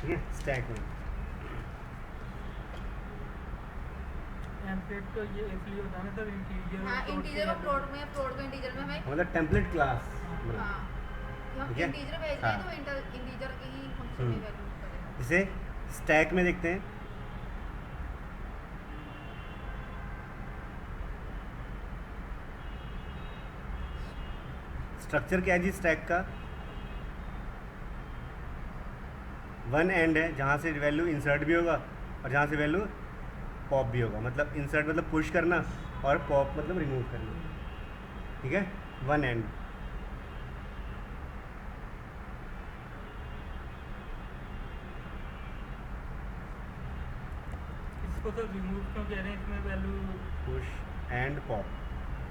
ठीक है, स्टैक में। टेम्पलेट तो ये इसलिए होता है ना सर, इंटीजर हाँ, और इंटीजर और फ्लोट में, फ्लोट को इंटीजर में हमें मतलब टेम्पलेट क्लास बना। हाँ कि हम ठीक है, इंटीजर भेज रहे हैं तो इंटीजर की ही फंक्शन में वैल्यू करेगा। जैसे स्टैक में देखते हैं, स्ट्रक्चर क्या है जी स्टैक का? वन एंड है जहाँ से वैल्यू इंसर्ट भी होगा और जहाँ से वैल्यू पॉप भी होगा। मतलब इंसर्ट मतलब पुश करना और पॉप मतलब रिमूव करना। ठीक है, वन एंड। इसको सर रिमूव क्यों कह रहे हैं, इसमें वैल्यू पुश एंड पॉप।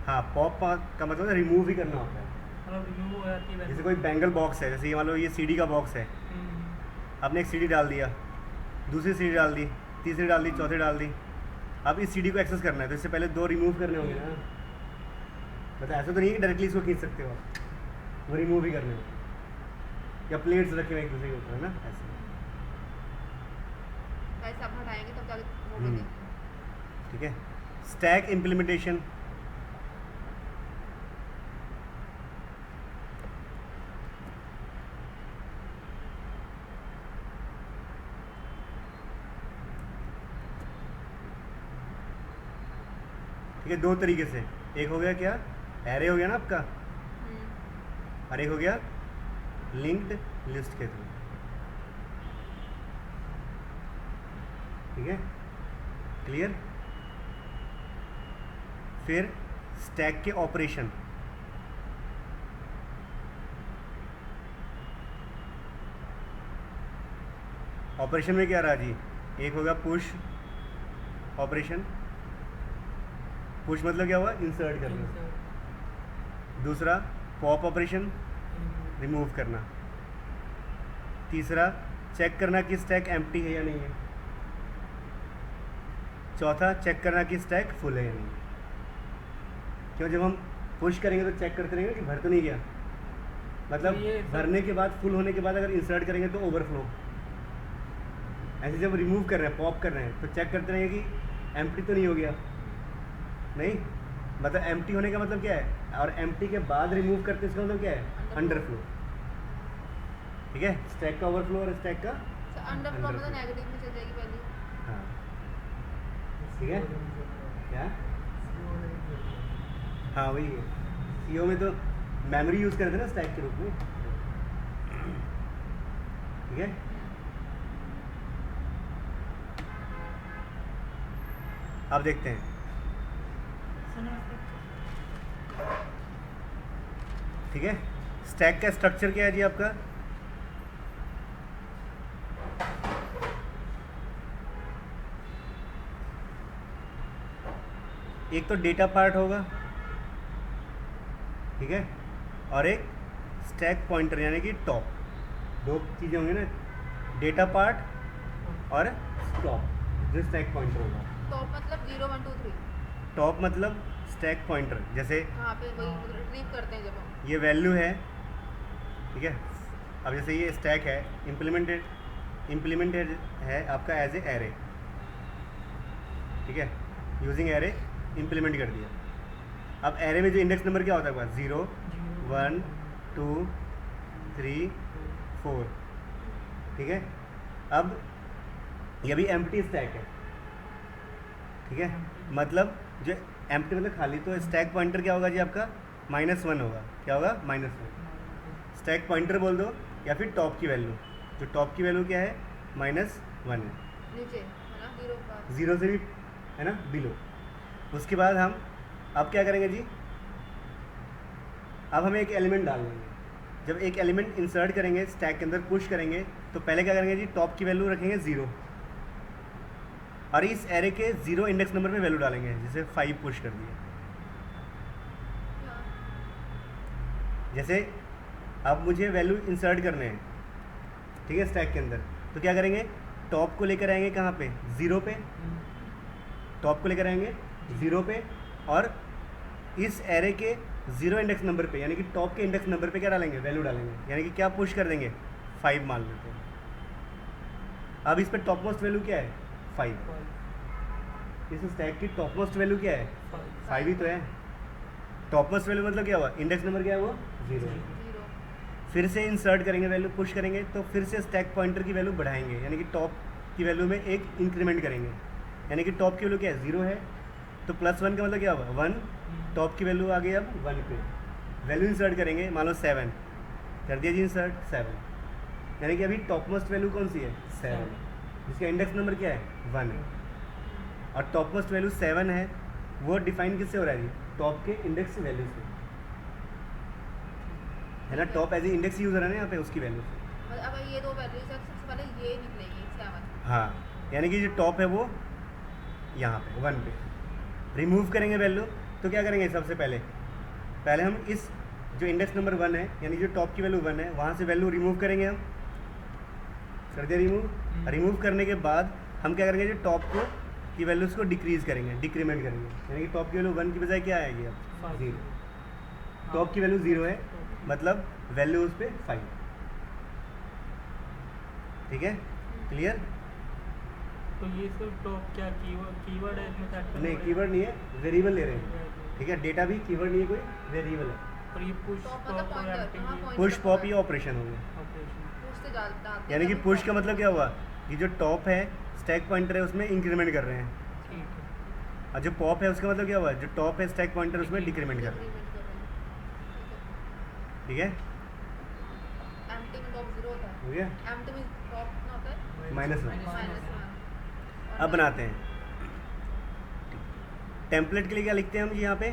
हाँ, पॉप का मतलब रिमूव ही करना होता है। मतलब रिमूव हो जाती है जैसे वैल्यू। कोई बैंगल बॉक्स है, जैसे ये मान लो ये सीडी का बॉक्स है, आपने एक सीडी डाल दिया, दूसरी सीडी डाल दी, तीसरी डाल दी, चौथी डाल दी। अब इस सीडी को एक्सेस करना है तो इससे पहले दो रिमूव करने होंगे ना। मतलब ऐसा तो नहीं है कि डायरेक्टली इसको खींच सकते हो आप, वो रिमूव ही करने होंगे। या प्लेट्स रखे हुए एक दूसरे के ऊपर है ना, ऐसे। गाइस आप हटाएंगे तब जाके वो हम्म। देखेंगे। ठीक है, स्टैक इम्प्लीमेंटेशन। ठीक है, दो तरीके से। एक हो गया क्या, एरे हो गया ना आपका, और एक हो गया लिंक्ड लिस्ट के थ्रू। ठीक है, क्लियर। फिर स्टैक के ऑपरेशन। ऑपरेशन में क्या रहा जी, एक होगा पुश ऑपरेशन। पुश मतलब क्या हुआ, इंसर्ट करना। दूसरा पॉप ऑपरेशन, रिमूव करना। तीसरा चेक करना कि स्टैक एम्प्टी है या नहीं है। चौथा चेक करना कि स्टैक फुल है या नहीं। क्यों, जब हम पुश करेंगे तो चेक करते रहेंगे कि भर तो नहीं गया। मतलब तो ये भरने के बाद, फुल होने के बाद अगर इंसर्ट करेंगे तो ओवरफ्लो। ऐसे जब रिमूव कर रहे हैं, पॉप कर रहे हैं, तो चेक करते रहेंगे कि एम्प्टी तो नहीं हो गया। नहीं, मतलब एम्प्टी होने का मतलब क्या है, और एम्प्टी के बाद रिमूव करते इसका मतलब क्या है, अंडरफ्लो। ठीक है, स्टैक का ओवरफ्लो और स्टैक का अंडरफ्लो में तो नेगेटिव में चल जाएगी वैल्यू। हाँ, ठीक है। क्या, हाँ वही है, सीओ में तो मेमोरी यूज़ करते हैं ना स्टैक के रूप में। ठीक है, अब देखते हैं। ठीक है, स्टैक का स्ट्रक्चर क्या है जी आपका, एक तो डेटा पार्ट होगा, ठीक है, और एक स्टैक पॉइंटर यानी कि टॉप। दो चीज़ें होंगी ना, डेटा पार्ट और टॉप, जो स्टैक पॉइंटर होगा। टॉप मतलब 0 1 2 3। टॉप मतलब स्टैक पॉइंटर, जैसे हाँ, पे वही रिट्रीव करते हैं जब हम। ये वैल्यू है, ठीक है। अब जैसे ये स्टैक है, इम्प्लीमेंटेड है आपका एज ए एरे। ठीक है, यूजिंग एरे इम्प्लीमेंट कर दिया। अब एरे में जो इंडेक्स नंबर क्या होता है, 0 1 2 3 4। ठीक है, अब ये भी एम्प्टी स्टैक है। ठीक है, मतलब जो एम्प्टी मतलब खाली, तो स्टैक पॉइंटर क्या होगा जी आपका, -1 होगा। क्या होगा, -1। स्टैक पॉइंटर बोल दो या फिर टॉप की वैल्यू। जो टॉप की वैल्यू क्या है, -1 है, नीचे है ना, 0 का। 0 से भी है ना बिलो। उसके बाद हम अब क्या करेंगे जी, अब हमें एक एलिमेंट डाल देंगे। जब एक एलिमेंट इंसर्ट करेंगे स्टैक के अंदर, पुश करेंगे, तो पहले क्या करेंगे जी, टॉप की वैल्यू रखेंगे 0, और इस एरे के 0 इंडेक्स नंबर पे वैल्यू डालेंगे, जैसे 5 पुश कर दिया। जैसे अब मुझे वैल्यू इंसर्ट करने हैं, ठीक है, स्टैक के अंदर, तो क्या करेंगे, टॉप को लेकर आएंगे कहाँ पे, 0 पे। टॉप को लेकर आएंगे 0 पे, और इस एरे के 0 इंडेक्स नंबर पे, यानी कि टॉप के इंडेक्स नंबर पे क्या डालेंगे, वैल्यू डालेंगे। यानी कि क्या पुश कर देंगे, 5 मान लेते हैं। अब इस पे टॉप मोस्ट वैल्यू क्या है 5, इस स्टैक की टॉप मोस्ट वैल्यू क्या है 5 ही तो है। टॉप मोस्ट वैल्यू मतलब क्या हुआ, इंडेक्स नंबर क्या है वो 0 है। 0 फिर से इंसर्ट करेंगे वैल्यू, पुश करेंगे तो फिर से स्टैक पॉइंटर की वैल्यू बढ़ाएंगे, यानी कि टॉप की वैल्यू में एक इंक्रीमेंट करेंगे, यानी कि टॉप की वैल्यू क्या है 0 है, तो +1 का मतलब क्या हुआ 1, टॉप की वैल्यू आ गई अब 1 पे, वैल्यू इंसर्ट करेंगे, मान लो 7 कर दिया जी इंसर्ट 7, यानी कि अभी टॉप मोस्ट वैल्यू कौन सी है 7, जिसका इंडेक्स नंबर क्या है 1 है, और टॉप मोस्ट वैल्यू 7 है, वो डिफाइन किससे हो रहा है जी, टॉप के इंडेक्स वैल्यू से, है ना, top as a index use हो रहा है ना यहाँ पे उसकी वैल्यू से। मतलब अब ये दो वैल्यूज है, सबसे पहले ये निकलेगी 7। हाँ, यानी कि जो टॉप है वो यहाँ पे 1 पे, रिमूव करेंगे वैल्यू तो क्या करेंगे, सबसे पहले हम इस जो इंडेक्स नंबर 1 है, यानी जो टॉप की वैल्यू 1 है, वहाँ से वैल्यू रिमूव करेंगे हम, कर दिया रिमूव। रिमूव करने के बाद हम क्या करेंगे, जो टॉप को की वैल्यूज़ को डिक्रीज करेंगे, डिक्रीमेंट करेंगे, यानी कि टॉप की वैल्यू 1 की बजाय क्या आएगी अब 0, टॉप की वैल्यू 0 है, मतलब वैल्यू उस पर 5, ठीक है, क्लियर। तो ये सब टॉप क्या कीवर्ड है इसमें सेट नहीं, कीवर्ड नहीं है, वेरिएबल ले रहे हैं, ठीक है, डेटा भी कीवर्ड नहीं है, कोई वेरिएबल है, और ये पुश Top पॉप मतलब और pointer, empty हाँ, ये pointer। पुश पॉप ये ऑपरेशन हो गया, ऑपरेशन। पुश से डालते यानी कि पुश का मतलब क्या हुआ, ये जो टॉप है स्टैक पॉइंटर है उसमें इंक्रीमेंट कर रहे हैं, ठीक है। और जो पॉप है उसका मतलब क्या हुआ, जो टॉप है स्टैक पॉइंटर उसमें डिक्रीमेंट कर रहे हैं, ठीक है, एम्प्टी में टॉप 0 होता हो है, गया, एम्प्टी में टॉप कितना होता है -1। -1। अब बनाते हैं टेम्पलेट के लिए, क्या लिखते हैं हम जी यहाँ पे,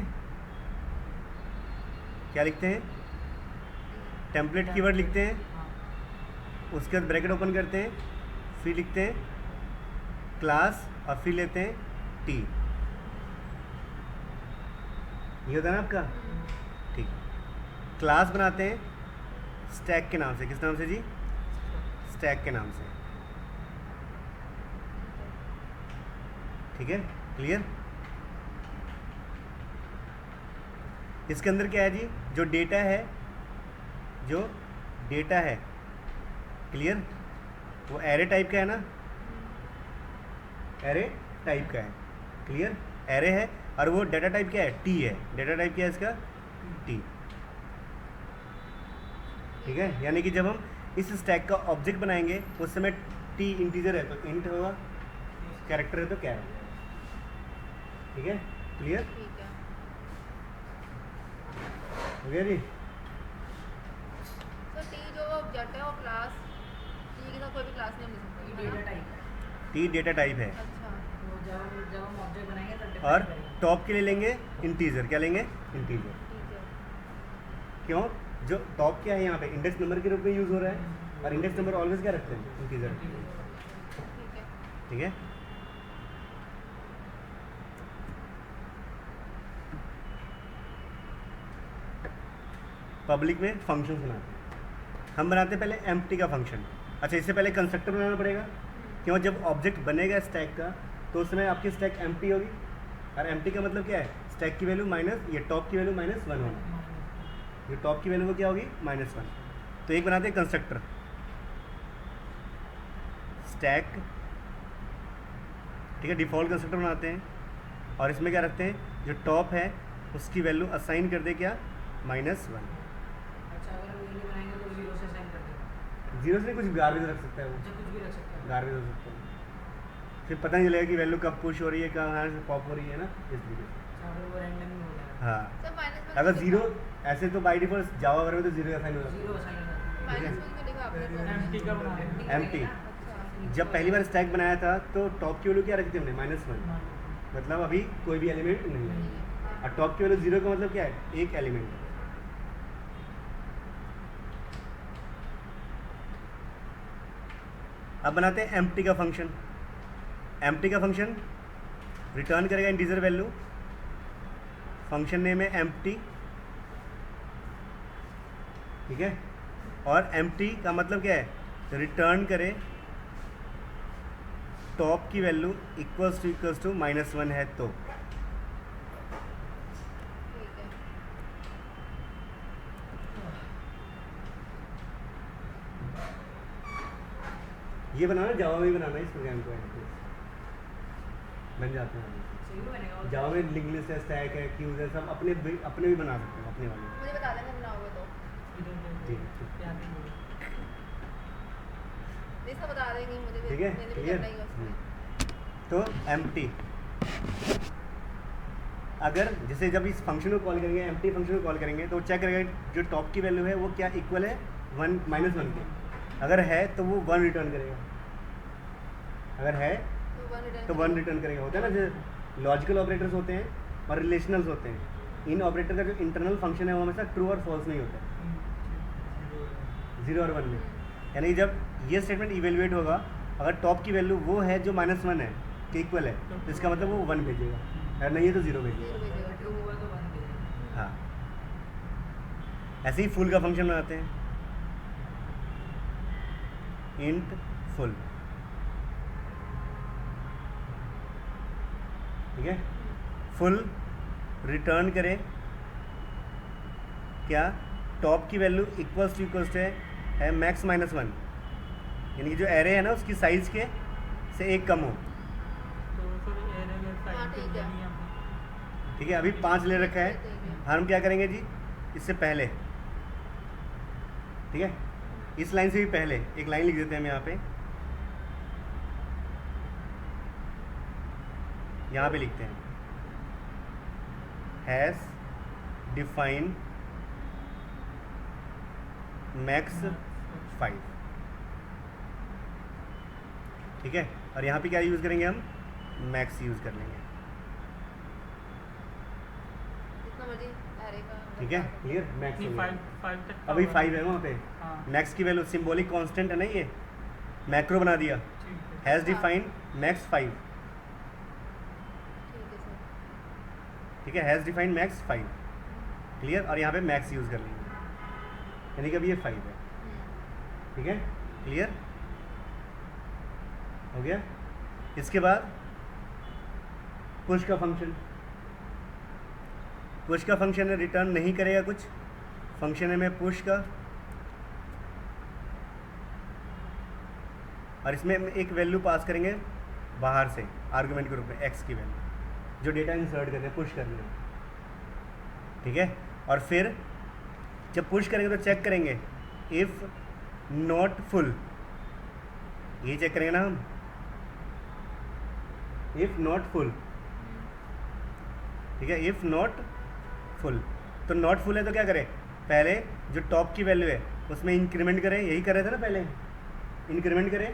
क्या लिखते हैं, टेम्पलेट कीवर्ड लिखते हैं, हाँ, उसके बाद ब्रैकेट ओपन करते हैं, फिर लिखते हैं क्लास और फिर लेते हैं टी, ये होता है ना आपका, ठीक, क्लास बनाते हैं स्टैक के नाम से, किस नाम से जी, स्टैक के नाम से, ठीक है, क्लियर। इसके अंदर क्या है जी, जो डेटा है, क्लियर, वो एरे टाइप का है ना, एरे टाइप का है, क्लियर, एरे है, और वो डेटा टाइप क्या है, टी है, डेटा टाइप क्या है इसका, टी, ठीक है, यानी कि जब हम इस स्टैक का ऑब्जेक्ट बनाएंगे उस समय टी इंटीजर है तो इंट होगा, कैरेक्टर है तो कैर, ठीक है, क्लियर ठीक है। हो गया जी। सर टी जो ऑब्जेक्ट है वो क्लास टी के साथ कोई भी क्लास नेम ले सकते हैं, है ना? टी डेटा टाइप है, अच्छा, जब हम ऑब्जेक्ट बनाएंगे तब और define करेंगे। टॉप के लिए लेंगे इंटीजर, क्या लेंगे इंटीजर, ठीक है। क्यों, जो टॉप क्या है यहाँ पे इंडेक्स नंबर के रूप में यूज़ हो रहा है, और इंडेक्स नंबर ऑलवेज क्या रखते हैं इंटीजर, ठीक है। ठीक है। पब्लिक में फंक्शन बनाते हैं, हम बनाते हैं पहले एम्प्टी का फंक्शन, अच्छा इससे पहले कंस्ट्रक्टर बनाना पड़ेगा, क्यों, जब ऑब्जेक्ट बनेगा स्टैक का तो उस समय आपकी स्टैक एम्प्टी होगी, और एम्प्टी का मतलब क्या है, स्टैक की वैल्यू माइनस, ये टॉप की वैल्यू -1 होगी, ये टॉप की वैल्यू वो क्या होगी -1, तो एक बनाते हैं कंस्ट्रक्टर स्टैक, ठीक है, डिफ़ॉल्ट कंस्ट्रक्टर बनाते हैं, और इसमें क्या रखते हैं, जो टॉप है उसकी वैल्यू असाइन कर दे क्या -1, अच्छा अगर हम वैल्यू बनाएंगे तो 0 से साइन कर देंगे। 0 से कुछ गार्बेज रख सकता है वो, अच्छा कुछ भी रख सकते हैं। गार्बेज हो सकता है, फिर पता नहीं चलेगा कि वैल्यू कब पुश हो रही है, कहाँ से पॉप हो रही है ना, इस तरीके से, अच्छा अगर वो रैंडम ही हो जाएगा। हाँ, सर माइनस में अगर 0 ऐसे तो बाई डिफॉल्ट जावा वगैरह में तो 0 असाइन हो जाता 0 साइन कर देंगे। माइनस में क्यों लिखा आपने तो? एम्प्टी का बना है। Empty Empty। करेंगे ना। अच्छा, जब पहली बार स्टैक बनाया था तो टॉप की वैल्यू क्या रखी थी हमने -1, मतलब अभी कोई भी एलिमेंट नहीं है, नहीं है। और टॉप की वैल्यू 0 का मतलब क्या है, एक एलिमेंट है, अब बनाते हैं एम्प्टी का फंक्शन, एम्प्टी का फंक्शन रिटर्न करेगा इंटीजर वैल्यू, फंक्शन नेम है एम्प्टी, ठीक है, और एम्प्टी का मतलब क्या है, रिटर्न करे टॉप की वैल्यू इक्वल्स टू -1 है तो, ठीक है। ये बनाना जावा में भी बनाना है इस प्रोग्राम को बन जाते हैं सही में बनेगा वो। जावा में लिंक लिस्ट है, स्टैक है, क्यूज है, सब अपने भी बना सकते हो अपने वाले। मुझे बता देना बनाओगे तो। इधर ठीक देखो, है। यहाँ पे बोलो। नहीं सब बता देंगे मुझे भी, ठीक है, मैंने भी क्लियर। करना ही है उसमें। तो एम्प्टी, अगर जैसे जब इस फंक्शन को कॉल करेंगे, एम्प्टी फंक्शन को कॉल करेंगे तो चेक करेगा जो टॉप की वैल्यू है वो क्या इक्वल है 1 -1 के। अगर है तो वो 1 रिटर्न करेगा, अगर है तो 1 रिटर्न तो 1 रिटर्न करेगा। होता है ना, जो लॉजिकल ऑपरेटर्स होते हैं और रिलेशनल्स होते हैं, इन ऑपरेटर का जो इंटरनल फंक्शन है वो हमेशा ट्रू और फॉल्स नहीं होता है, 0 और 1 में। यानी कि जब ये स्टेटमेंट इवेलुएट होगा, अगर टॉप की वैल्यू वो है जो -1 है के इक्वल है, तो इसका मतलब वो 1 भेजेगा, अगर नहीं है तो 0 भेजेगा। 0 भेजेगा। ट्रू हुआ तो 1 भेजेगा। हाँ, ऐसे ही फुल का फंक्शन बनाते हैं, इंट फुल, ठीक है। फुल रिटर्न करे क्या, टॉप की वैल्यू इक्वल्स टू है मैक्स -1, यानी कि जो एरे है ना उसकी साइज के से एक कम हो, तो सर एरे में हाँ, साइड ठीक है। ठीक है। अभी 5 ले रखा है, हम क्या करेंगे जी, इससे पहले, ठीक है, इस लाइन से भी पहले एक लाइन लिख देते हैं हम यहाँ पे लिखते हैं हैज़ डिफाइन मैक्स 5, ठीक है। और यहाँ पे क्या यूज़ करेंगे हम, मैक्स यूज़ कर लेंगे, जितना मर्जी एरे का ठीक है, क्लियर। मैक्स नहीं, हो गया। 5 तक का अभी होगा। 5 है वहाँ पे, हाँ, मैक्स की वैल्यू सिंबॉलिक कांस्टेंट है ना, ये मैक्रो बना दिया, ठीक है। हैज़ डिफाइन मैक्स 5, ठीक है सर। ठीक है, हैज़ डिफाइन मैक्स 5, क्लियर। और यहाँ पे मैक्स यूज़ कर लेंगे, यानी कि अभी ये 5 है, ठीक है, क्लियर हो गया। इसके बाद पुश का फंक्शन, पुश का फंक्शन है रिटर्न नहीं करेगा कुछ, फंक्शन है में पुश का, और इसमें हम एक वैल्यू पास करेंगे बाहर से आर्गुमेंट के रूप में, एक्स की वैल्यू जो डेटा इंसर्ट करने हैं, पुश करने हैं, ठीक है। और फिर जब पुश करेंगे तो चेक करेंगे इफ़ नॉट फुल, ये चेक करेंगे ना हम, इफ़ नॉट फुल, ठीक है, इफ़ नॉट फुल, तो नॉट फुल है तो क्या करें, पहले जो टॉप की वैल्यू है उसमें इंक्रीमेंट करें, यही कर रहे थे ना पहले, इंक्रीमेंट करें। तो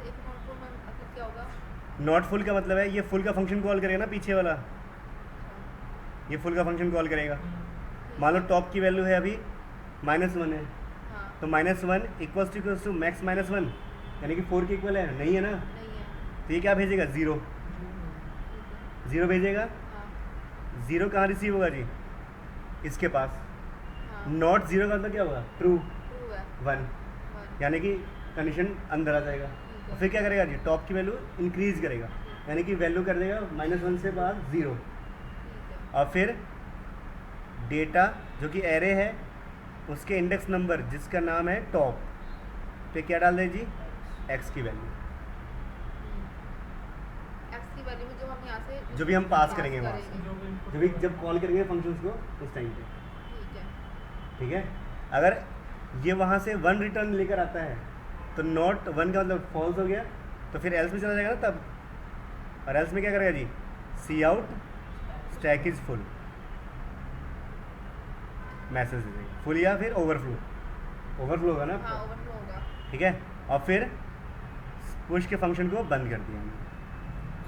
एक नोट को मतलब क्या होगा? नॉट फुल का मतलब है ये फुल का फंक्शन कॉल करेगा ना, पीछे वाला ये फुल का फंक्शन कॉल करेगा। मान लो टॉप की वैल्यू है अभी -1 है, हाँ, तो -1 इक्वल्स टू मैक्स -1, यानी कि 4 के इक्वल है, नहीं है ना, नहीं है। तो ये क्या भेजेगा, 0 ठीक है। 0 भेजेगा। हाँ, 0 कहाँ रिसीव होगा जी, इसके पास। हाँ। नॉट 0 का मतलब क्या होगा, ट्रू ट्रू है। 1, 1। यानी कि कंडीशन अंदर आ जाएगा। ठीक और है। फिर क्या करेगा जी, टॉप की वैल्यू इंक्रीज करेगा, यानी कि वैल्यू कर देगा -1 से बाद 0, ठीक है। और फिर डेटा जो कि एरे है उसके इंडेक्स नंबर जिसका नाम है टॉप पे क्या डाल दे जी, एक्स की वैल्यू, एक्स की वैल्यू में जो हम यहाँ से जो भी हम पास करेंगे वहाँ से। जो भी input जो भी होगा। जब कॉल करेंगे फंक्शंस को उस टाइम पे, ठीक है। ठीक है। अगर ये वहाँ से 1 रिटर्न लेकर आता है तो नॉट 1 का मतलब फॉल्स हो गया, तो फिर एल्स में चला जाएगा ना तब, और एल्स में क्या करेगा जी, C out stack is full, message दे देगा फुल या फिर ओवरफ्लो, ओवरफ्लो होगा ना हाँ, आपका, ओवरफ्लो होगा। ठीक है। और फिर पुश के फंक्शन को बंद कर दिया हमने,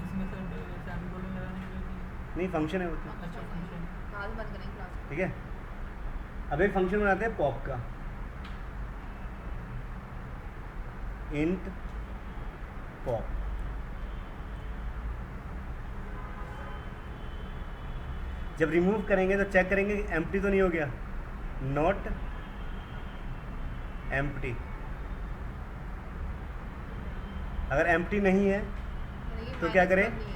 इसमें सर सेमीकोलन लगाने के लिए नहीं फंक्शन है वो तो, अच्छा, function। बाद में बंद करेंगे क्लास। ठीक है। अब एक फंक्शन बनाते हैं पॉप का, इंट पॉप, जब रिमूव करेंगे तो चेक करेंगे एम्प्टी तो नहीं हो गया, नॉट एम्प्टी। अगर एम्प्टी नहीं है यानी कि तो क्या minus करें? 1 नहीं है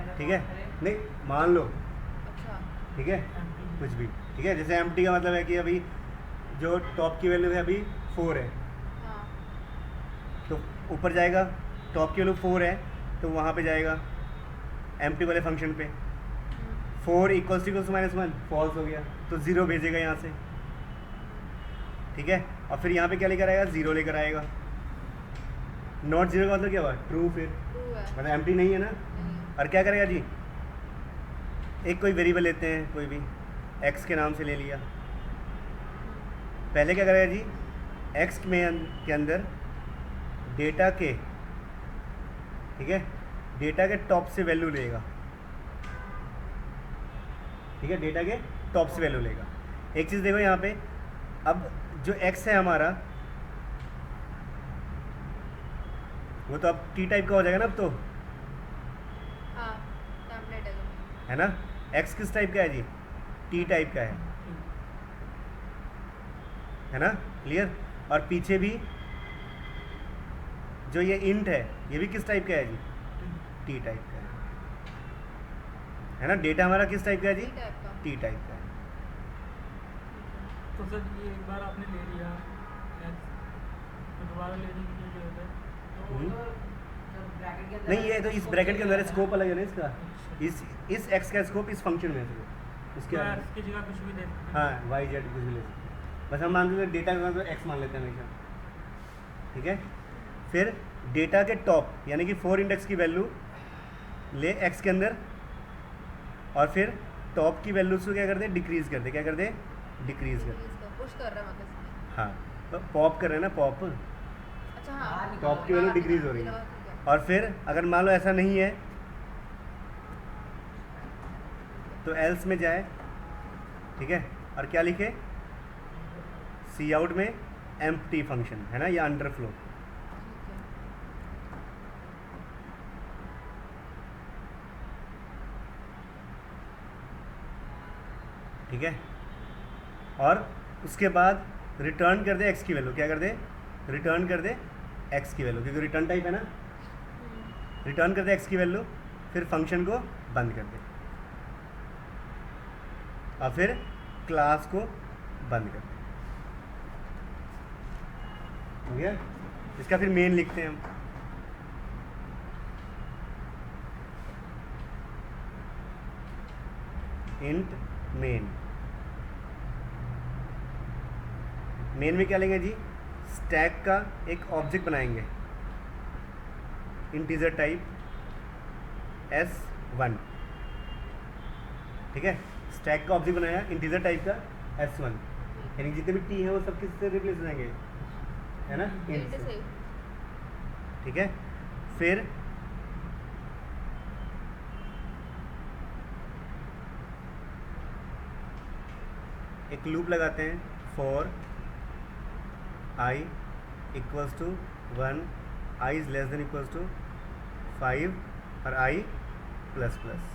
तो। ठीक है, नहीं मान लो, अच्छा। ठीक है, empty। कुछ भी, ठीक है। जैसे एम्प्टी का मतलब है कि अभी जो टॉप की वैल्यू है अभी 4 है, हाँ। तो ऊपर जाएगा, टॉप की वैल्यू 4 है तो वहाँ पे जाएगा एम्प्टी वाले फंक्शन पे। 4 इक्वल्स टू -1 फॉल्स हो गया तो 0 भेजेगा यहाँ से, ठीक है। और फिर यहाँ पे क्या लेकर आएगा, 0 लेकर आएगा। नॉट 0 का मतलब क्या हुआ, ट्रू, फिर ट्रू है मतलब एम्प्टी नहीं है ना। नहीं और क्या करेगा जी, एक कोई वेरिएबल लेते हैं, कोई भी x के नाम से ले लिया। पहले क्या करेगा जी, x में के अंदर डेटा के, ठीक है, डेटा के टॉप से वैल्यू लेगा, ठीक है, डेटा के टॉप से वैल्यू लेगा। एक चीज़ देखो यहाँ पे, अब जो x है हमारा वो तो अब टी टाइप का हो जाएगा ना अब तो, हाँ टेम्पलेट है जो है ना। x किस टाइप का है जी, टी टाइप का है ना, क्लियर। और पीछे भी जो ये इंट है ये भी किस टाइप का है जी, टी टाइप का है ना। डेटा हमारा किस टाइप का है जी, टी टाइप का टी टाइप का है। तो सर ये एक बार आपने ले लिया x, तो दोबारा लेने की क्या जरूरत है? तो वो तो जब ब्रैकेट के अंदर नहीं, ये तो इस ब्रैकेट के अंदर स्कोप अलग है ना इसका, इस x का स्कोप इस फंक्शन में है, उसके तो अंदर x की जगह कुछ भी दे सकते हैं। हाँ y z कुछ भी ले सकते हैं, बस हम मान लेते हैं डेटा का तो x मान लेते हैं हमेशा, ठीक है। फिर डेटा के टॉप यानी कि 4 इंडेक्स की वैल्यू ले x के अंदर, और फिर टॉप की वैल्यूज को क्या कर दे, डिक्रीज कर दे, क्या कर दे, डिक्रीज कर दे। इसका पुश कर रहा है मतलब इसमें। हाँ, तो पॉप कर रहे हैं ना, पॉप। अच्छा हाँ बाहर निकालो। टॉप की वैल्यू डिक्रीज हो रही है। और फिर अगर मान लो ऐसा नहीं है तो एल्स में जाए, ठीक है, और क्या लिखे, सी आउट में एम्प्टी फंक्शन है ना, या अंडरफ्लो, ठीक है। और उसके बाद रिटर्न कर दे x की वैल्यू, क्या कर दे, रिटर्न कर दे x की वैल्यू, क्योंकि रिटर्न टाइप है ना, रिटर्न कर दे x की वैल्यू, फिर फंक्शन को बंद कर दे, और फिर क्लास को बंद कर दे, हो गया। इसका फिर मेन लिखते हैं हम, इंट मेन। मेन में क्या लेंगे जी, स्टैक का एक ऑब्जेक्ट बनाएंगे, इंटीजर टाइप S1, ठीक है। स्टैक का ऑब्जेक्ट बनाया इंटीजर टाइप का S1, यानी जितने भी टी है वो सब किससे रिप्लेस हो जाएंगे, है ना, int से से, ठीक है। फिर एक लूप लगाते हैं, for i equals to 1, i is less than equals to 5 और i प्लस प्लस,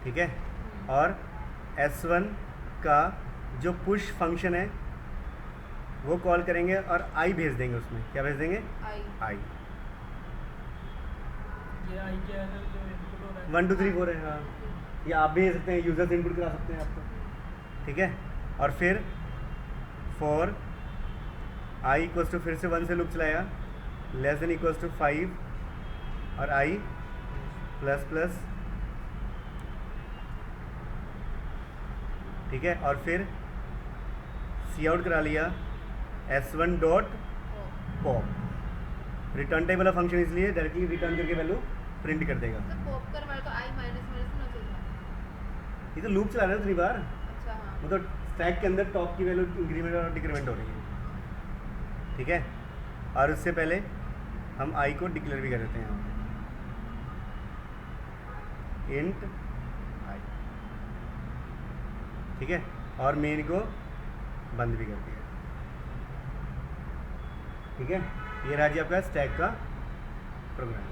ठीक है। और S1 का जो पुश फंक्शन है वो कॉल करेंगे और i भेज देंगे, उसमें क्या भेज देंगे, आई i। ये आई क्या है जो इनपुट हो रहा है? 1 2 3 4 है, हाँ, या आप भेज सकते हैं, यूज़र से इनपुट करा सकते हैं आपको, ठीक है। और फिर फॉर i इक्वल्स टू, फिर से 1 से लूप चलाया, लेस देन इक्वल्स टू 5 और i प्लस प्लस, ठीक है। और फिर सी आउट करा लिया S1 dot pop, return type वाला फंक्शन, इसलिए डायरेक्टली रिटर्न करके वैल्यू प्रिंट कर देगा। तो पॉप कर वाले तो आई माइनस माइनस ना चाहिए। ये तो लूप चला रहा है 3 बार, अच्छा हाँ मतलब स्टैक के अंदर टॉप की वैल्यू इंक्रीमेंट और डिक्रीमेंट हो रही है, ठीक है। और उससे पहले हम i को डिक्लेयर भी कर देते हैं यहाँ पे, इंट i, ठीक है। और मेन को बंद भी कर दिया, ठीक है। ये रहा जी आपका स्टैक का प्रोग्राम।